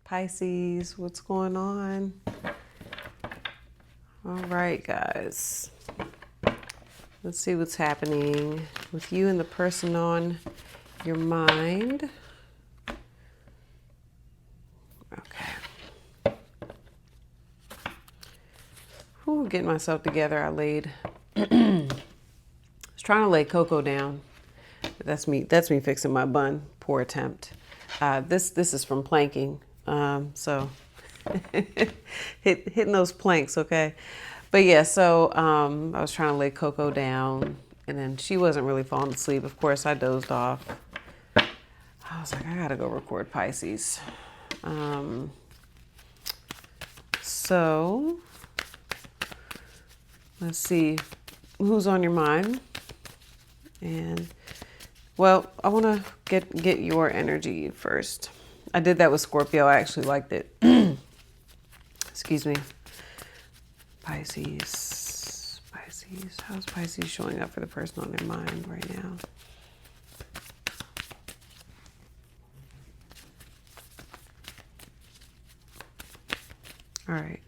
Pisces, what's going on? All right, guys. Let's see what's happening with you and the person on your mind. Okay. Whew, getting myself together. I was trying to lay cocoa down. That's me fixing my bun. Poor attempt. This is from planking. So hitting those planks, okay? But yeah, so I was trying to lay Coco down, and then she wasn't really falling asleep. Of course, I dozed off. I was like, I gotta go record Pisces. So let's see who's on your mind. And well, I want to get your energy first. I did that with Scorpio. I actually liked it. Excuse me. Pisces. How's Pisces showing up for the person on their mind right now? All right.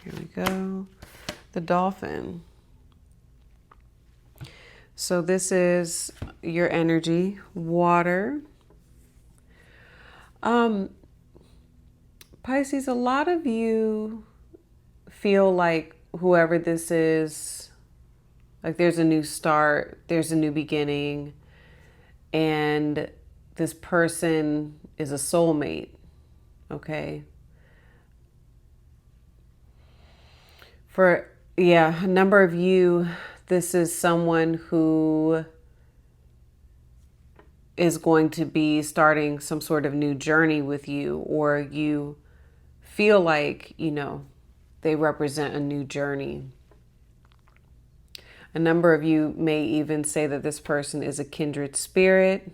Here we go. The dolphin. So this is your energy, water. Pisces, a lot of you feel like whoever this is, like there's a new start, there's a new beginning, and this person is a soulmate, okay? For, a number of you, this is someone who is going to be starting some sort of new journey with you, or you feel like, they represent a new journey. A number of you may even say that this person is a kindred spirit.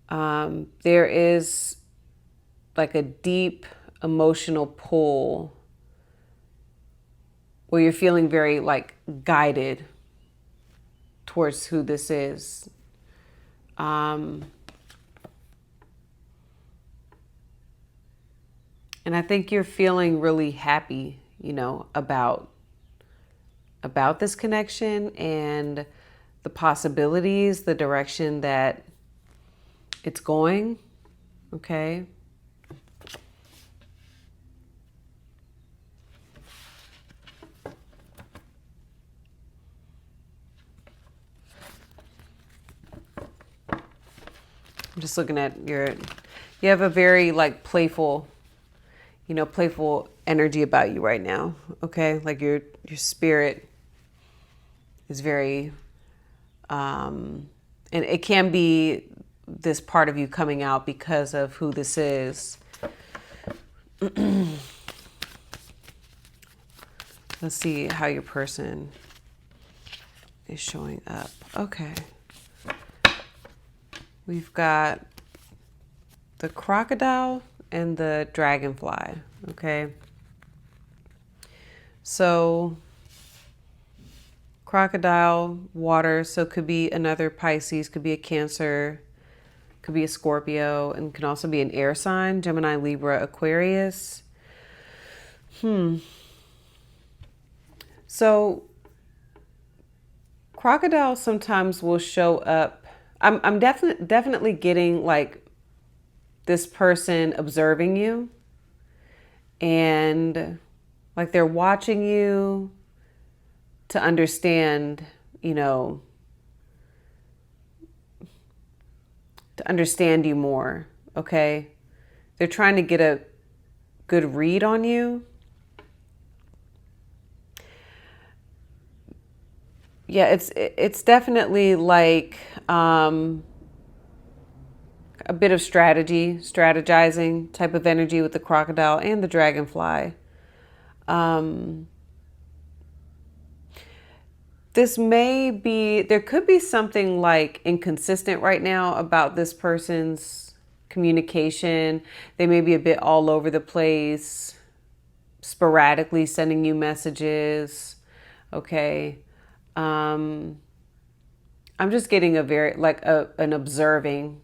There is like a deep emotional pull where you're feeling very like guided towards who this is. And I think you're feeling really happy, about this connection and the possibilities, the direction that it's going. Okay. I'm just looking at you have a very like playful energy about you right now. Okay. Like your spirit is very, and it can be this part of you coming out because of who this is. Let's see how your person is showing up. Okay. We've got the crocodile and the dragonfly. Okay. So crocodile, water, so it could be another Pisces, could be a Cancer, could be a Scorpio, and can also be an air sign, Gemini, Libra, Aquarius. So crocodile sometimes will show up. I'm definitely getting like this person observing you, and like they're watching you to understand, to understand you more. Okay. They're trying to get a good read on you. Yeah, it's definitely like a bit of strategizing type of energy with the crocodile and the dragonfly. There could be something like inconsistent right now about this person's communication. They may be a bit all over the place, sporadically sending you messages. Okay. I'm just getting a very, like an observing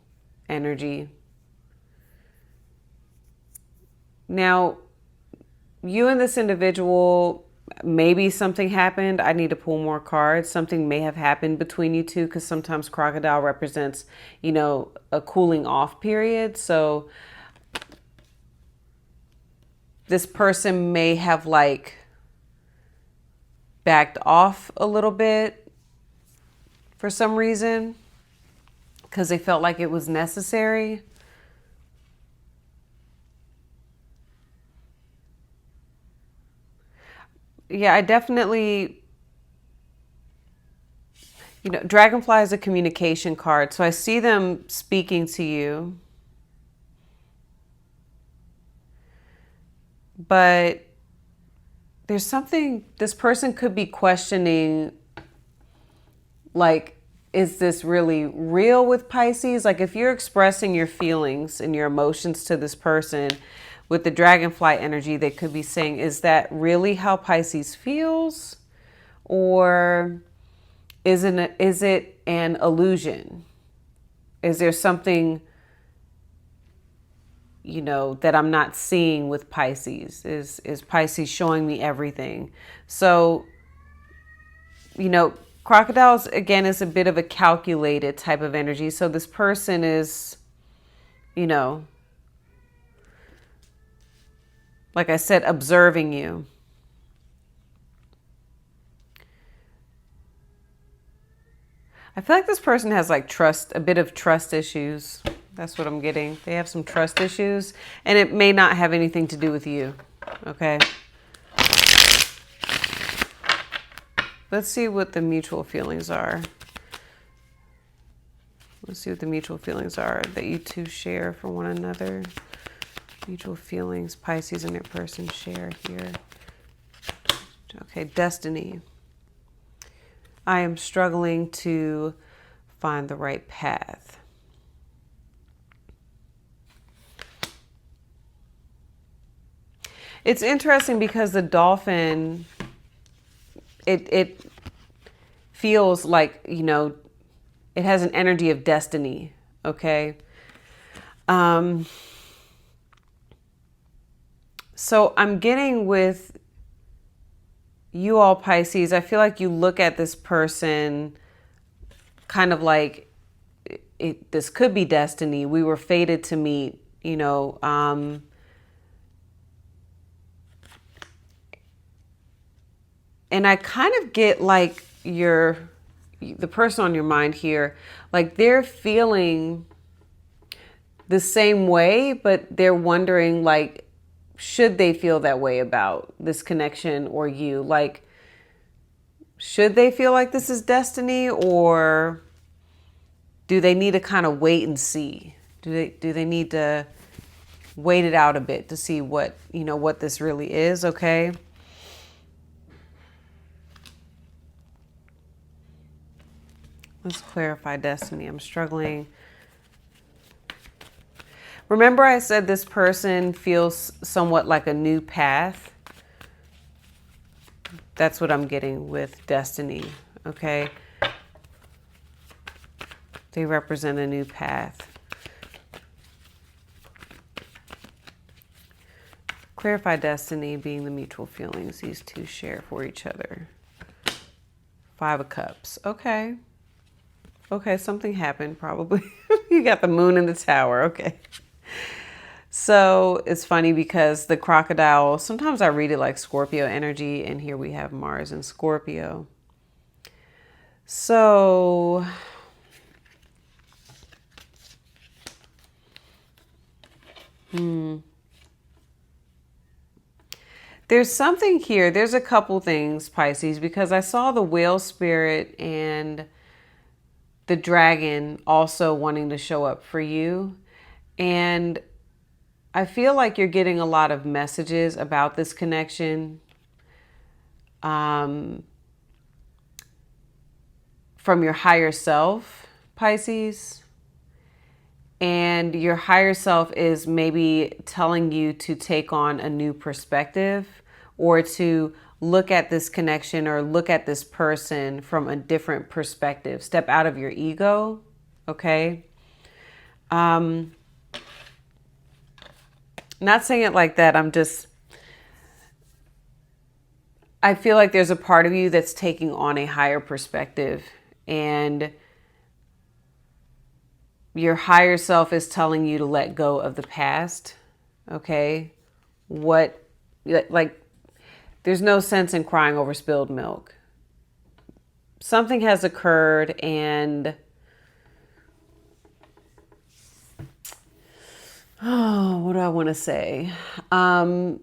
energy. Now, you and this individual, maybe something happened. I need to pull more cards. Something may have happened between you two, because sometimes crocodile represents, a cooling off period. So this person may have backed off a little bit for some reason, because they felt like it was necessary. Yeah, I definitely, Dragonfly is a communication card. So I see them speaking to you. But there's something, this person could be questioning, is this really real with Pisces? Like, if you're expressing your feelings and your emotions to this person with the dragonfly energy, they could be saying, is that really how Pisces feels? Or is it an illusion? Is there something, that I'm not seeing with Pisces? Is Pisces showing me everything? So, crocodiles, again, is a bit of a calculated type of energy. So this person is, like I said, observing you. I feel like this person has a bit of trust issues. That's what I'm getting. They have some trust issues, and it may not have anything to do with you. Okay. Let's see what the mutual feelings are. Let's see what the mutual feelings are that you two share for one another. Mutual feelings Pisces and their person share here. Okay, destiny. I am struggling to find the right path. It's interesting because the dolphin, it feels like, it has an energy of destiny, okay? So I'm getting with you all Pisces, I feel like you look at this person kind of like this could be destiny. We were fated to meet, and I kind of get the person on your mind here, like they're feeling the same way, but they're wondering should they feel that way about this connection or you? Should they feel like this is destiny, or do they need to kind of wait and see? Do they need to wait it out a bit to see what this really is, okay? Let's clarify destiny. I'm struggling. Remember I said this person feels somewhat like a new path? That's what I'm getting with destiny, okay? They represent a new path. Clarify destiny being the mutual feelings these two share for each other. 5 of Cups. Okay. Okay, something happened probably. You got the moon in the tower. Okay. So it's funny because the crocodile, sometimes I read it like Scorpio energy, and here we have Mars in Scorpio. So there's something here. There's a couple things, Pisces, because I saw the whale spirit and the dragon also wanting to show up for you. And I feel like you're getting a lot of messages about this connection from your higher self, Pisces. And your higher self is maybe telling you to take on a new perspective, or to look at this connection or look at this person from a different perspective. Step out of your ego, okay? not saying it like that. I feel like there's a part of you that's taking on a higher perspective, and your higher self is telling you to let go of the past. Okay. Like, there's no sense in crying over spilled milk. Something has occurred, and what do I want to say? I'm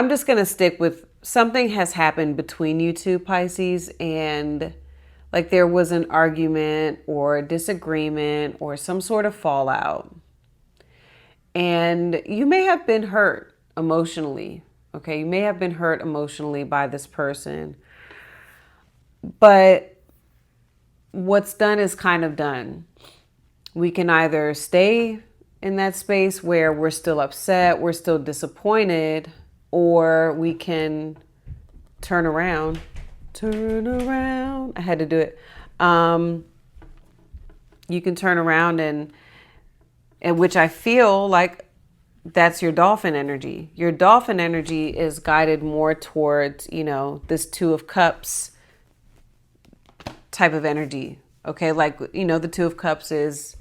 just going to stick with something has happened between you two, Pisces, and like there was an argument or a disagreement or some sort of fallout. And you may have been hurt emotionally. Okay, you may have been hurt emotionally by this person. But what's done is kind of done. We can either stay in that space where we're still upset, we're still disappointed, or we can turn around. Turn around. I had to do it. You can turn around and which I feel like that's your dolphin energy. Your dolphin energy is guided more towards, this Two of Cups type of energy. Okay. Like, the Two of Cups is,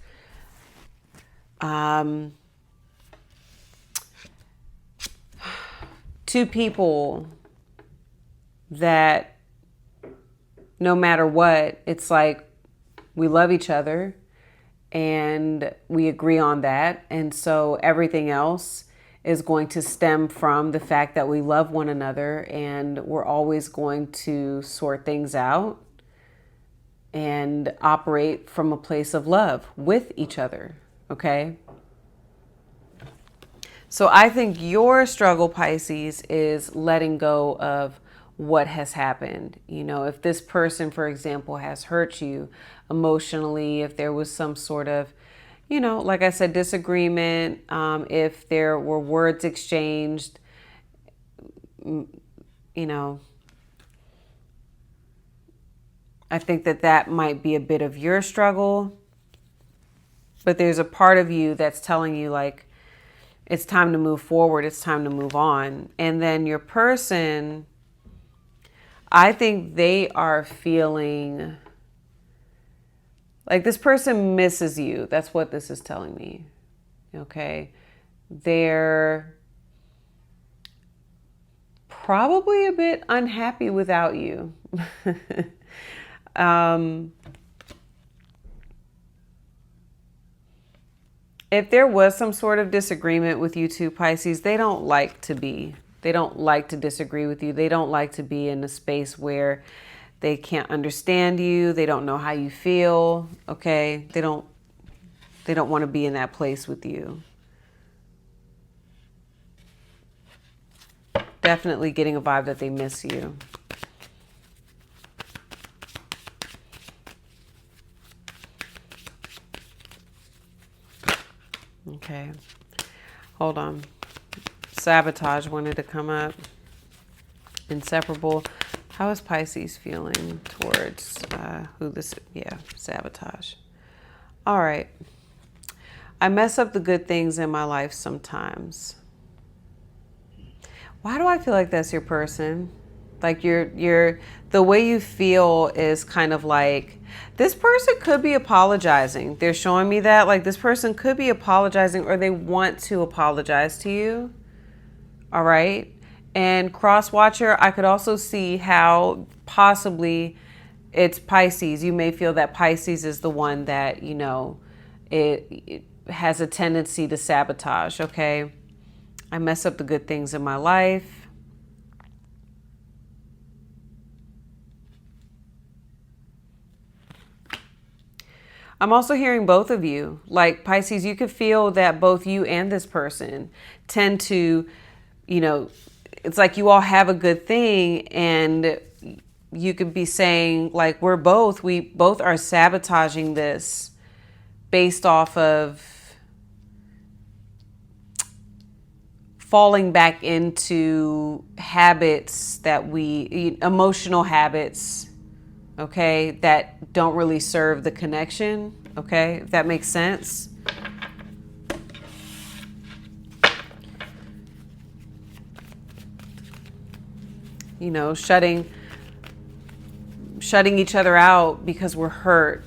two people that no matter what, it's like we love each other and we agree on that. And so everything else is going to stem from the fact that we love one another, and we're always going to sort things out and operate from a place of love with each other. Okay. So I think your struggle, Pisces, is letting go of what has happened. If this person, for example, has hurt you emotionally, if there was some sort of, like I said, disagreement, if there were words exchanged, I think that might be a bit of your struggle. But there's a part of you that's telling you, like, it's time to move forward. It's time to move on. And then your person, I think they are feeling like this person misses you. That's what this is telling me. Okay. They're probably a bit unhappy without you. If there was some sort of disagreement with you two, Pisces, they don't like to disagree with you. They don't like to be in a space where they can't understand you. They don't know how you feel. Okay. They don't want to be in that place with you. Definitely getting a vibe that they miss you. Okay, hold on. Sabotage wanted to come up. Inseparable. How is Pisces feeling towards sabotage. All right. I mess up the good things in my life sometimes. Why do I feel like that's your person? Like the way you feel is kind of like this person could be apologizing. They're showing me that like this person could be apologizing, or they want to apologize to you. All right. And cross watcher, I could also see how possibly it's Pisces. You may feel that Pisces is the one that, it has a tendency to sabotage. Okay. I mess up the good things in my life. I'm also hearing both of you. Like Pisces, you could feel that both you and this person tend to, it's like you all have a good thing, and you could be saying like we both are sabotaging this based off of falling back into habits emotional habits, okay, that don't really serve the connection, okay, if that makes sense. you know, shutting each other out because we're hurt,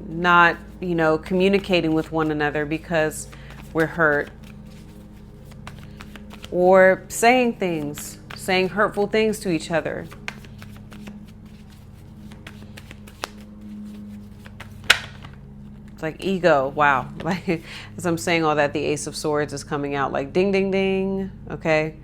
not, you know, communicating with one another because we're hurt, or saying hurtful things to each other. It's like ego. Wow. Like, as I'm saying all that, the Ace of Swords is coming out like ding, ding, ding. Okay.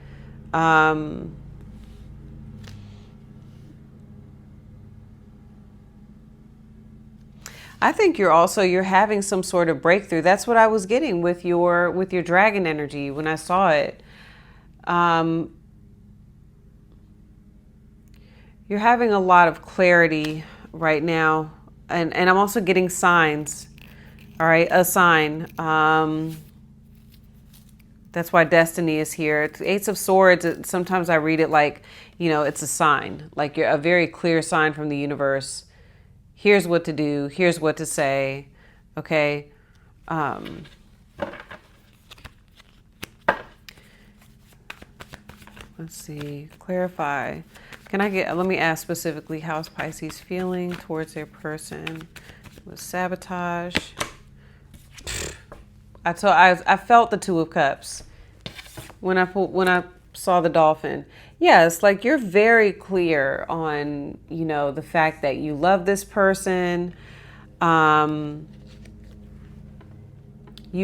I think you're having some sort of breakthrough. That's what I was getting with your dragon energy when I saw it. You're having a lot of clarity right now, and I'm also getting signs. All right, a sign. That's why destiny is here. It's Ace of Swords. Sometimes I read it like, you know, it's a sign, like you're a very clear sign from the universe. Here's what to do. Here's what to say. Okay. Let's see. Clarify. Let me ask specifically, how's Pisces feeling towards their person with sabotage? I felt the Two of Cups when I saw the dolphin. Yes, like you're very clear on, you know, the fact that you love this person. You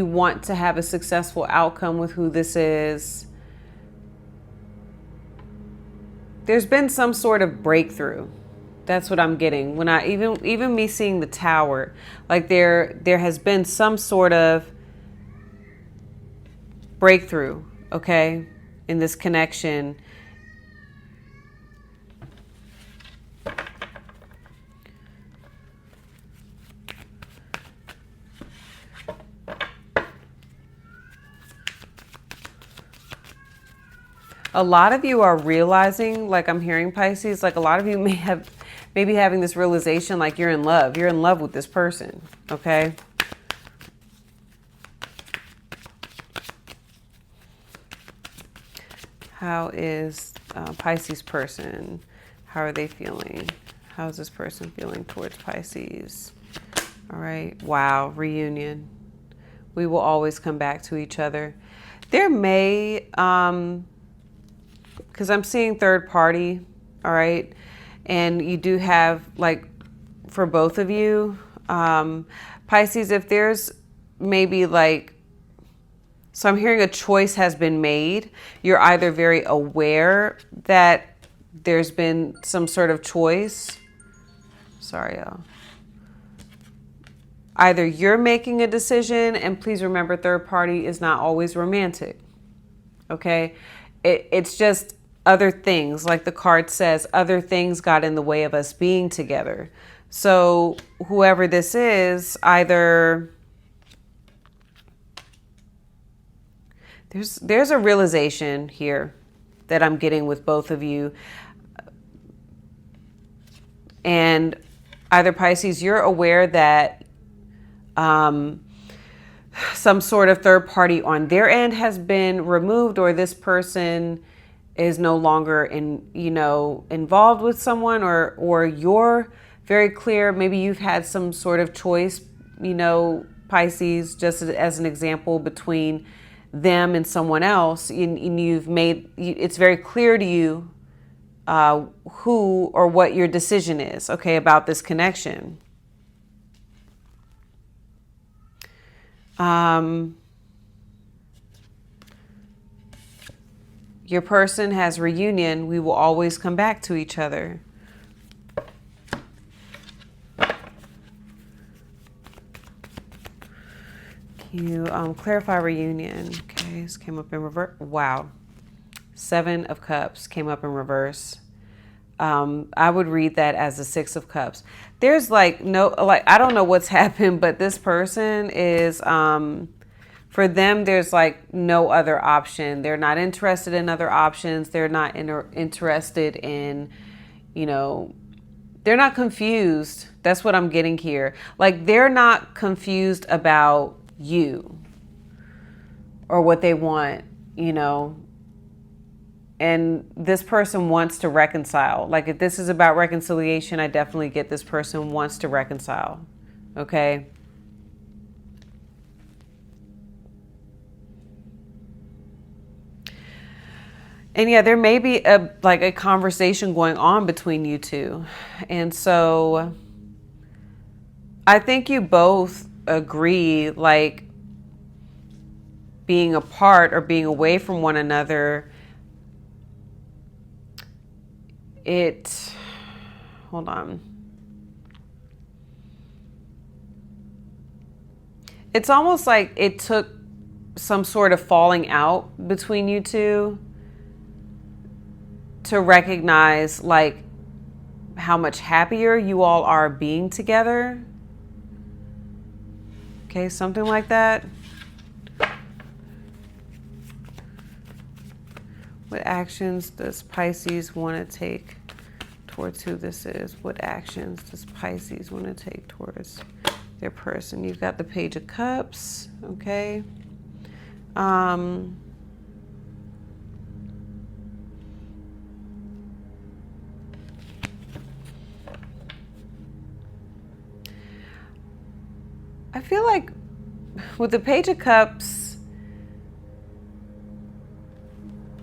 want to have a successful outcome with who this is. There's been some sort of breakthrough. That's what I'm getting. When I even me seeing the Tower, like there has been some sort of breakthrough, okay, in this connection. A lot of you are realizing, like I'm hearing Pisces, like a lot of you may be having this realization, like you're in love. You're in love with this person, okay? How is Pisces person? How are they feeling? How is this person feeling towards Pisces? All right. Wow. Reunion. We will always come back to each other. There may, because I'm seeing third party. All right. And you do have, like, for both of you, Pisces, if there's maybe like, so I'm hearing a choice has been made. You're either very aware that there's been some sort of choice. Sorry, y'all. Either you're making a decision, and please remember, third party is not always romantic. Okay? It's just other things. Like the card says, other things got in the way of us being together. So whoever this is, either there's a realization here that I'm getting with both of you. And either Pisces, you're aware that some sort of third party on their end has been removed, or this person is no longer involved with someone, or you're very clear. Maybe you've had some sort of choice, Pisces, just as an example, between them and someone else, and you've made, it's very clear to you who or what your decision is, okay, about this connection. Your person has reunion. We will always come back to each other. Can you clarify reunion? Okay, this came up in reverse. Wow. 7 of Cups came up in reverse. I would read that as the 6 of Cups. There's I don't know what's happened, but this person is, for them, there's no other option. They're not interested in other options. They're not interested in, they're not confused. That's what I'm getting here. They're not confused about you or what they want, And this person wants to reconcile. Like if this is about reconciliation, I definitely get this person wants to reconcile. Okay. And yeah, there may be a conversation going on between you two. And so I think you both agree, like, being apart or being away from one another, hold on. It's almost like it took some sort of falling out between you two to recognize, like, how much happier you all are being together. Okay, something like that. What actions does Pisces want to take towards who this is? What actions does Pisces want to take towards their person? You've got the Page of Cups, okay? I feel like with the Page of Cups,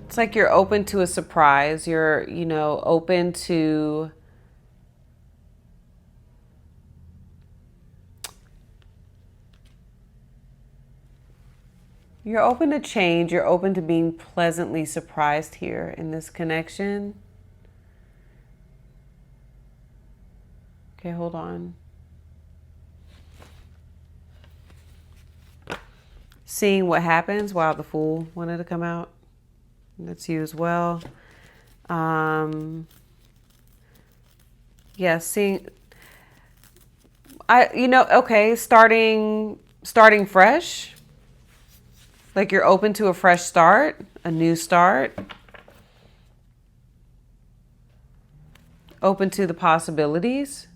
it's like you're open to a surprise. You're, open to change. You're open to being pleasantly surprised here in this connection. Okay, hold on. Seeing what happens. Wow, the Fool wanted to come out. That's you as well. Yeah, seeing. Okay, starting fresh. Like you're open to a fresh start, a new start. Open to the possibilities.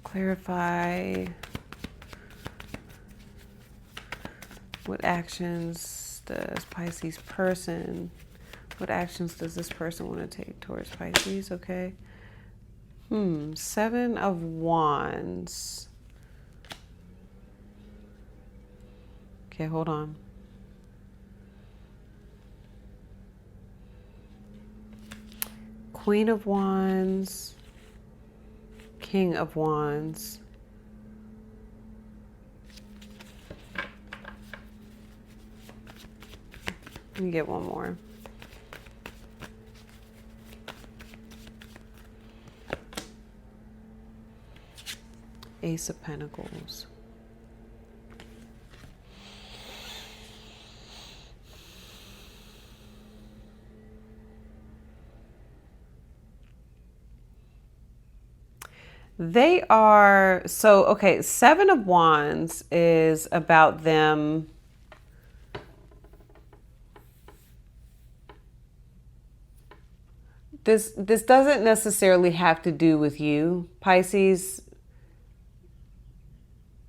Clarify what actions does Pisces person, what actions does this person want to take towards Pisces? Okay. 7 of Wands. Okay, hold on. Queen of Wands. King of Wands. Let me get one more. Ace of Pentacles. They are, so, okay, 7 of Wands is about them this doesn't necessarily have to do with you, Pisces.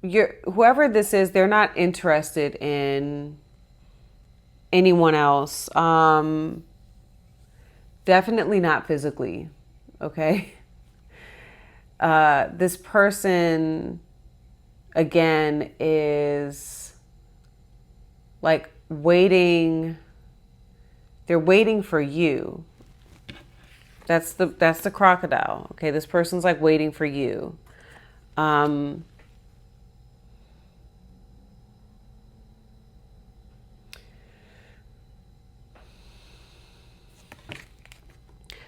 Whoever this is, they're not interested in anyone else. Definitely not physically, okay? This person, again, is like waiting. They're waiting for you. That's the crocodile. Okay, this person's like waiting for you.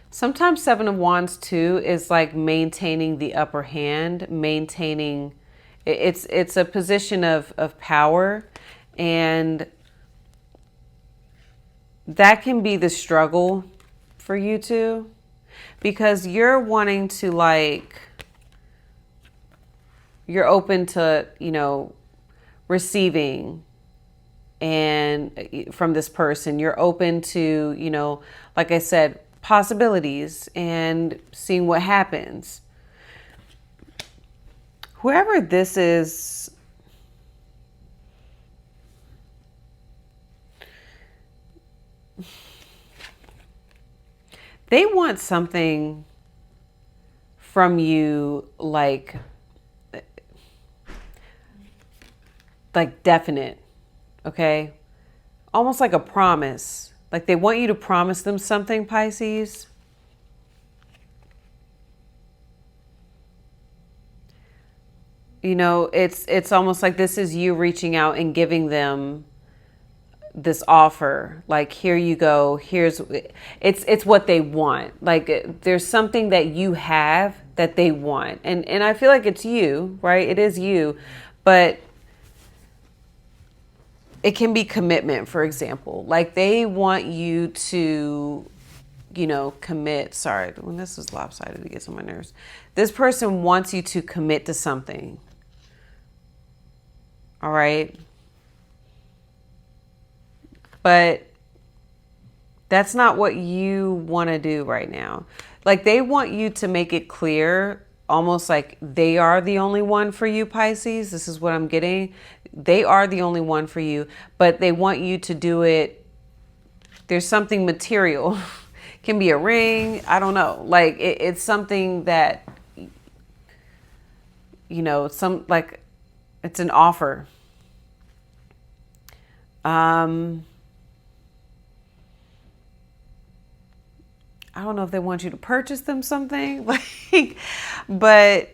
Sometimes 7 of Wands too is like maintaining the upper hand, maintaining, it's a position of power, and that can be the struggle for you two, because you're wanting to, like, you're open to, receiving and from this person. You're open to, like I said, possibilities and seeing what happens. whoever this is, they want something from you like definite, okay? Almost like a promise. Like they want you to promise them something, Pisces. You know, it's almost like this is you reaching out and giving them this offer. Like, here you go. It's what they want. Like there's something that you have that they want. And I feel like it's you, right? It is you. But it can be commitment, for example. Like they want you to, you know, commit. Sorry, when this is lopsided, it gets on my nerves. This person wants you to commit to something. All right. But that's not what you want to do right now. Like they want you to make it clear, almost like they are the only one for you, Pisces. This is what I'm getting. They are the only one for you, but they want you to do it. There's something material. Can be a ring. I don't know. Like it's something that, you know, it's an offer. I don't know if they want you to purchase them something, like, but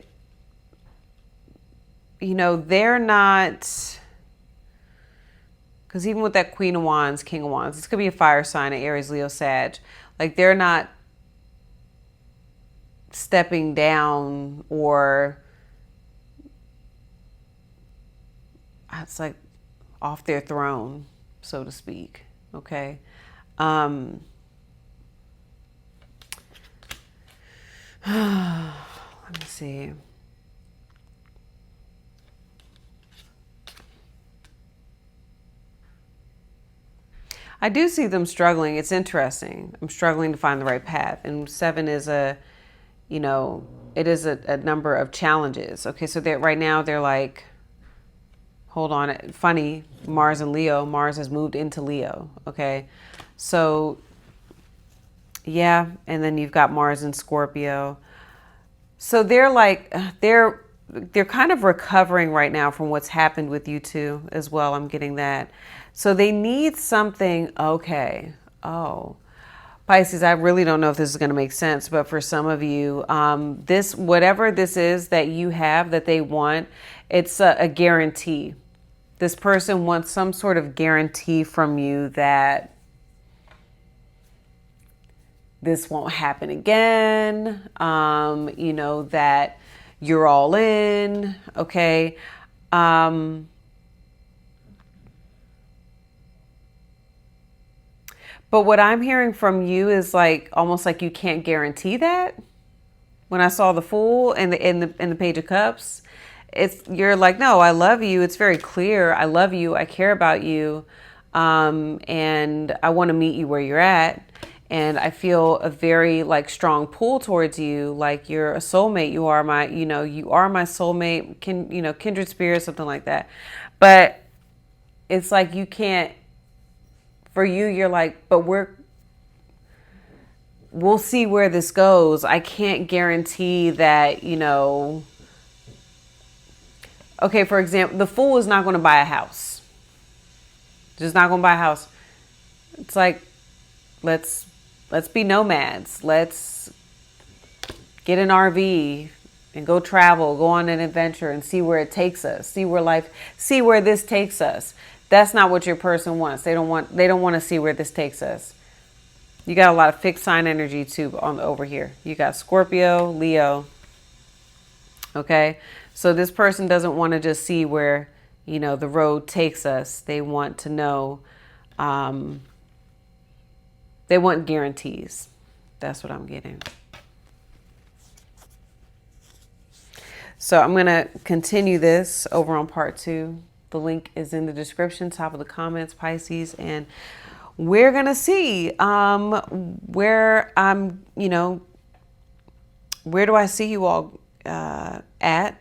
you know, they're not, because even with that Queen of Wands, King of Wands, this could be a fire sign, an Aries, Leo, Sag. Like they're not stepping down or it's like off their throne, so to speak. Okay. Let me see. I do see them struggling. It's interesting. I'm struggling to find the right path. And 7 is it is a number of challenges. Okay, so right now they're like, hold on. Funny, Mars and Leo. Mars has moved into Leo. Okay, so yeah, and then you've got Mars in Scorpio. So they're like, they're kind of recovering right now from what's happened with you two as well. I'm getting that. So they need something. Okay. Oh, Pisces, I really don't know if this is going to make sense, but for some of you, whatever this is that you have that they want, it's a guarantee. This person wants some sort of guarantee from you that this won't happen again. That you're all in. Okay. But what I'm hearing from you is like almost like you can't guarantee that. When I saw the Fool and the Page of Cups, you're like, no, I love you. It's very clear. I love you. I care about you, and I want to meet you where you're at. And I feel a very like strong pull towards you. Like you're a soulmate. You are my soulmate. Kindred spirit, something like that. But it's like you can't. For you, you're like, but we'll see where this goes. I can't guarantee that, okay, for example, the Fool is not going to buy a house. Just not going to buy a house. It's like, let's be nomads. Let's get an RV and go travel, go on an adventure and see where it takes us. See where this takes us. That's not what your person wants. They don't want to see where this takes us. You got a lot of fixed sign energy too over here. You got Scorpio, Leo. Okay. So this person doesn't want to just see where, the road takes us. They want to know, they want guarantees. That's what I'm getting. So I'm going to continue this over on part 2. The link is in the description, top of the comments, Pisces. And we're going to see where where do I see you all at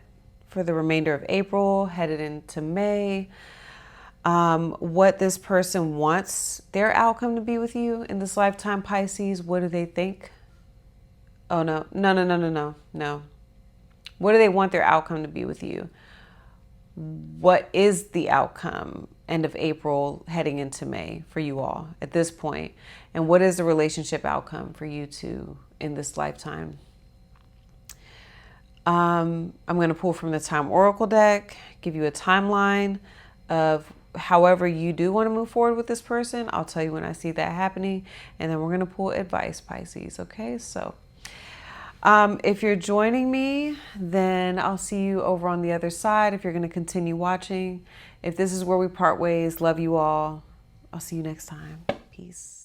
for the remainder of April, headed into May. What this person wants their outcome to be with you in this lifetime, Pisces. What do they think? Oh, no. No. What do they want their outcome to be with you? What is the outcome end of April heading into May for you all at this point? And what is the relationship outcome for you two in this lifetime? I'm going to pull from the Time Oracle deck, give you a timeline of however you do want to move forward with this person. I'll tell you when I see that happening. And then we're going to pull advice, Pisces. Okay, so if you're joining me, then I'll see you over on the other side if you're going to continue watching. If this is where we part ways, love you all. I'll see you next time. Peace.